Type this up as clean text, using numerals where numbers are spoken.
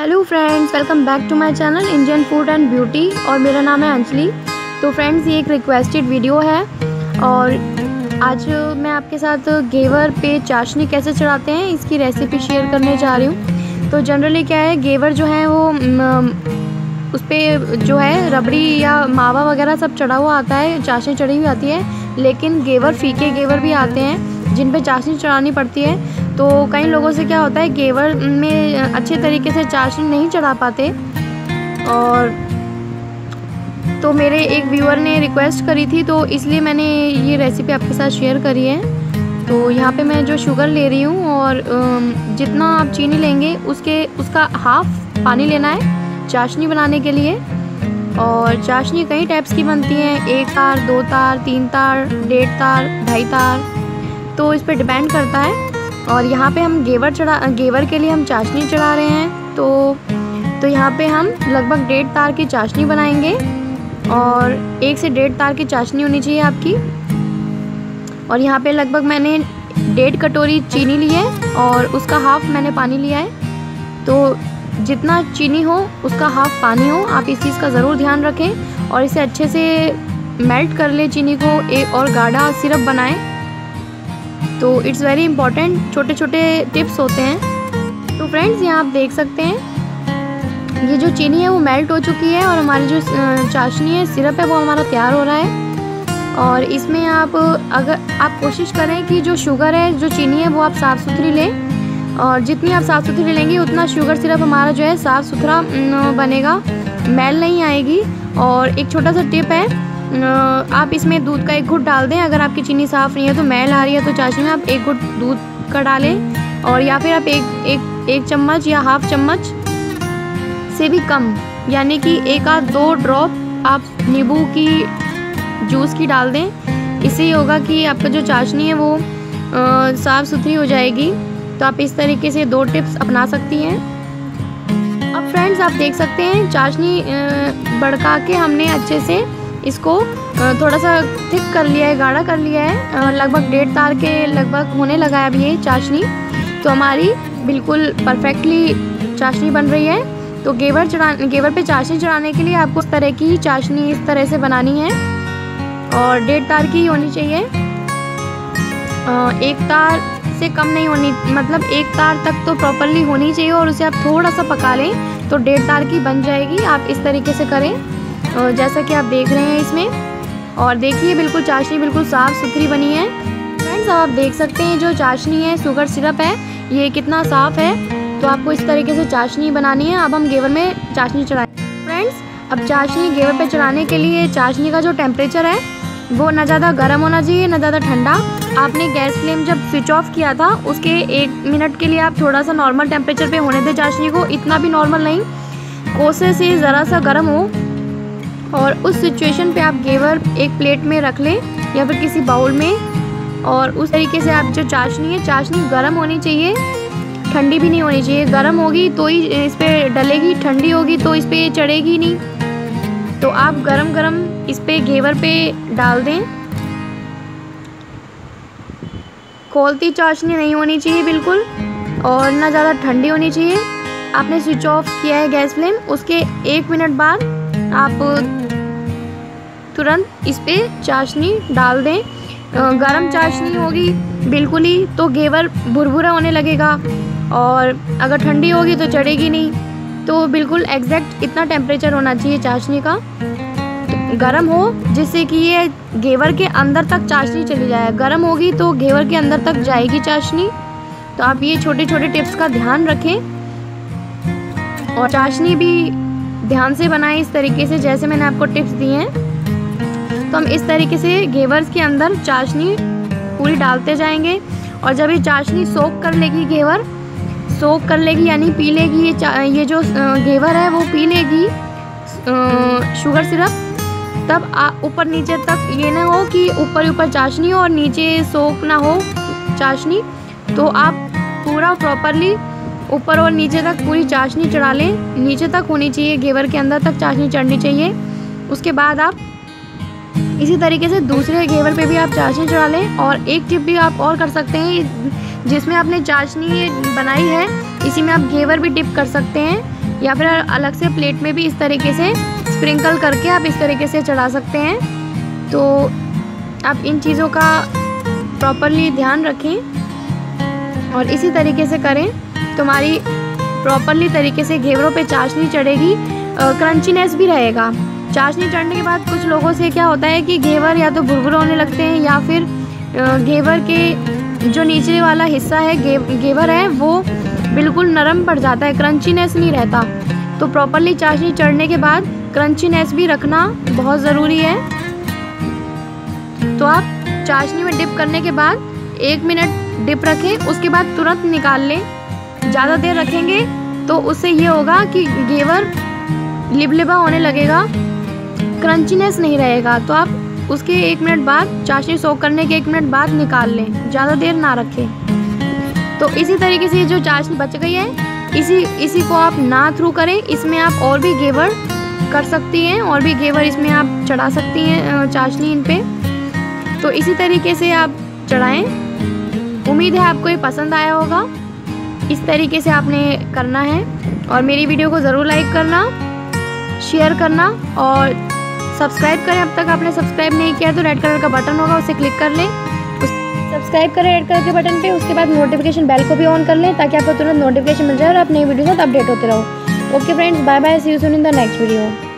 Hello friends, welcome back to my channel Indian food and beauty और मेरा नाम है अंजलि। तो फ्रेंड्स, ये एक रिक्वेस्टेड वीडियो है और आज मैं आपके साथ घेवर पे चाशनी कैसे चढ़ाते हैं इसकी रेसिपी शेयर करने जा रही हूँ। तो जनरली क्या है, घेवर जो है वो उस पर जो है रबड़ी या मावा वगैरह सब चढ़ा हुआ आता है, चाशनी चढ़ी हुई आती है। लेकिन घेवर, फीके घेवर भी आते हैं जिन पे चाशनी चढ़ानी पड़ती है। तो कई लोगों से क्या होता है, घेवर में अच्छे तरीके से चाशनी नहीं चढ़ा पाते। और तो मेरे एक व्यूअर ने रिक्वेस्ट करी थी, तो इसलिए मैंने ये रेसिपी आपके साथ शेयर करी है। तो यहाँ पे मैं जो शुगर ले रही हूँ और जितना आप चीनी लेंगे उसका हाफ पानी लेना है चाशनी बनाने के लिए। और चाशनी कई टाइप्स की बनती हैं, 1 तार, 2 तार, 3 तार, 1.5 तार, 2.5 तार, तो इस पर डिपेंड करता है। और यहाँ पे हम घेवर के लिए हम चाशनी चढ़ा रहे हैं। तो यहाँ पे हम लगभग 1.5 तार की चाशनी बनाएंगे और 1 से 1.5 तार की चाशनी होनी चाहिए आपकी। और यहाँ पे लगभग मैंने 1.5 कटोरी चीनी ली है और उसका हाफ मैंने पानी लिया है। तो जितना चीनी हो उसका हाफ पानी हो, आप इस चीज़ का ज़रूर ध्यान रखें और इसे अच्छे से मेल्ट कर ले चीनी को, एक और गाढ़ा सिरप बनाएं। तो इट्स वेरी इंपॉर्टेंट, छोटे छोटे टिप्स होते हैं। तो फ्रेंड्स, यहाँ आप देख सकते हैं ये जो चीनी है वो मेल्ट हो चुकी है और हमारी जो चाशनी है, सिरप है, वो हमारा तैयार हो रहा है। और इसमें अगर आप कोशिश करें कि जो शुगर है, जो चीनी है, वो आप साफ़ सुथरी लें। और जितनी आप साफ़ सुथरी लेंगे उतना शुगर सिरप हमारा जो है साफ़ सुथरा बनेगा, मैल नहीं आएगी। और एक छोटा सा टिप है, आप इसमें दूध का 1 घुट डाल दें। अगर आपकी चीनी साफ़ नहीं है तो मैल आ रही है तो चाशनी में आप 1 घुट दूध का डालें। और या फिर आप एक चम्मच या हाफ चम्मच से भी कम, यानी कि 1 या 2 ड्रॉप आप नींबू की जूस की डाल दें। इससे ये होगा कि आपका जो चाशनी है वो साफ़ सुथरी हो जाएगी। तो आप इस तरीके से 2 टिप्स अपना सकती हैं। अब फ्रेंड्स, आप देख सकते हैं चाशनी भड़का के हमने अच्छे से इसको थोड़ा सा थिक कर लिया है, गाढ़ा कर लिया है। लगभग 1.5 तार के लगभग होने लगा है अभी ये चाशनी। तो हमारी बिल्कुल परफेक्टली चाशनी बन रही है। तो घेवर पे चाशनी चढ़ाने के लिए आपको इस तरह की चाशनी इस तरह से बनानी है और 1.5 तार की होनी चाहिए। 1 तार से कम नहीं होनी, मतलब 1 तार तक तो प्रॉपरली होनी चाहिए और उसे आप थोड़ा सा पका लें तो 1.5 तार की बन जाएगी। आप इस तरीके से करें जैसा कि आप देख रहे हैं इसमें। और देखिए, बिल्कुल चाशनी बिल्कुल साफ़ सुथरी बनी है। फ्रेंड्स, आप देख सकते हैं जो चाशनी है, शुगर सिरप है, ये कितना साफ़ है। तो आपको इस तरीके से चाशनी बनानी है। अब हम घेवर में चाशनी चढ़ाएंगे। फ्रेंड्स, अब चाशनी घेवर पे चढ़ाने के लिए चाशनी का जो टेम्परेचर है वो ना ज़्यादा गर्म होना चाहिए ना ज़्यादा ठंडा। आपने गैस फ्लेम जब स्विच ऑफ किया था उसके 1 मिनट के लिए आप थोड़ा सा नॉर्मल टेम्परेचर पे होने दें चाशनी को, इतना भी नॉर्मल नहीं, कोसे से ज़रा सा गर्म हो। और उस सिचुएशन पे आप घेवर एक प्लेट में रख लें या फिर किसी बाउल में। और उस तरीके से आप जो चाशनी है, चाशनी गर्म होनी चाहिए, ठंडी भी नहीं होनी चाहिए। गर्म होगी तो ही इस पर डलेगी, ठंडी होगी तो इस पर चढ़ेगी नहीं। तो आप गरम गरम इस पे घेवर पे डाल दें। खौलती चाशनी नहीं होनी चाहिए बिल्कुल, और ना ज़्यादा ठंडी होनी चाहिए। आपने स्विच ऑफ किया है गैस फ्लेम, उसके 1 मिनट बाद आप तुरंत इस पे चाशनी डाल दें। गरम चाशनी होगी बिल्कुल ही तो घेवर भुरभुरा होने लगेगा, और अगर ठंडी होगी तो चढ़ेगी नहीं। तो बिल्कुल एग्जैक्ट इतना टेम्परेचर होना चाहिए चाशनी का, गरम हो जिससे कि ये घेवर के अंदर तक चाशनी चली जाए। गरम होगी तो घेवर के अंदर तक जाएगी चाशनी। तो आप ये छोटे छोटे टिप्स का ध्यान रखें और चाशनी भी ध्यान से बनाएं इस तरीके से जैसे मैंने आपको टिप्स दिए हैं। तो हम इस तरीके से घेवर के अंदर चाशनी पूरी डालते जाएंगे। और जब ये चाशनी सोक कर लेगी, घेवर सोक कर लेगी यानी पी लेगी, ये जो घेवर है वो पी लेगी शुगर सिरप, तब ऊपर नीचे तक ये ना हो कि ऊपर चाशनी हो और नीचे सोक ना हो चाशनी। तो आप पूरा प्रॉपरली ऊपर और नीचे तक पूरी चाशनी चढ़ा लें। नीचे तक होनी चाहिए, घेवर के अंदर तक चाशनी चढ़नी चाहिए। उसके बाद आप इसी तरीके से दूसरे घेवर पे भी आप चाशनी चढ़ा लें। और एक टिप भी आप और कर सकते हैं, जिसमें आपने चाशनी बनाई है इसी में आप घेवर भी डिप कर सकते हैं। या फिर अलग से प्लेट में भी इस तरीके से स्प्रिंकल करके आप इस तरीके से चढ़ा सकते हैं। तो आप इन चीज़ों का प्रॉपरली ध्यान रखें और इसी तरीके से करें तो हमारी प्रॉपरली तरीके से घेवरों पे चाशनी चढ़ेगी, क्रंचीनेस भी रहेगा। चाशनी चढ़ने के बाद कुछ लोगों से क्या होता है कि घेवर या तो भुरभुरे होने लगते हैं या फिर घेवर के जो नीचे वाला हिस्सा है घेवर है वो बिल्कुल नरम पड़ जाता है, क्रंचीनेस नहीं रहता। तो प्रॉपरली चाशनी चढ़ने के बाद क्रंचीनेस भी रखना बहुत ज़रूरी है। तो आप चाशनी में डिप करने के बाद 1 मिनट डिप रखें, उसके बाद तुरंत निकाल लें। ज़्यादा देर रखेंगे तो उससे ये होगा कि घेवर लिबलिबा होने लगेगा, क्रंचीनेस नहीं रहेगा। तो आप उसके 1 मिनट बाद, चाशनी सोक करने के 1 मिनट बाद निकाल लें, ज़्यादा देर ना रखें। तो इसी तरीके से जो चाशनी बच गई है इसी को आप ना थ्रू करें। इसमें आप और भी घेवर कर सकती हैं, और भी घेवर इसमें आप चढ़ा सकती हैं चाशनी इन पे। तो इसी तरीके से आप चढ़ाएं। उम्मीद है आपको ये पसंद आया होगा। इस तरीके से आपने करना है और मेरी वीडियो को ज़रूर लाइक करना, शेयर करना और सब्सक्राइब करें। अब तक आपने सब्सक्राइब नहीं किया तो रेड कलर का बटन होगा, उसे क्लिक कर लें। सब्सक्राइब करें रेड कलर के बटन पे, उसके बाद नोटिफिकेशन बेल को भी ऑन कर लें ताकि आपको तुरंत नोटिफिकेशन मिल जाए और आप नई वीडियो के साथ अपडेट होते रहो। Okay friends, bye bye, see you soon in the next video.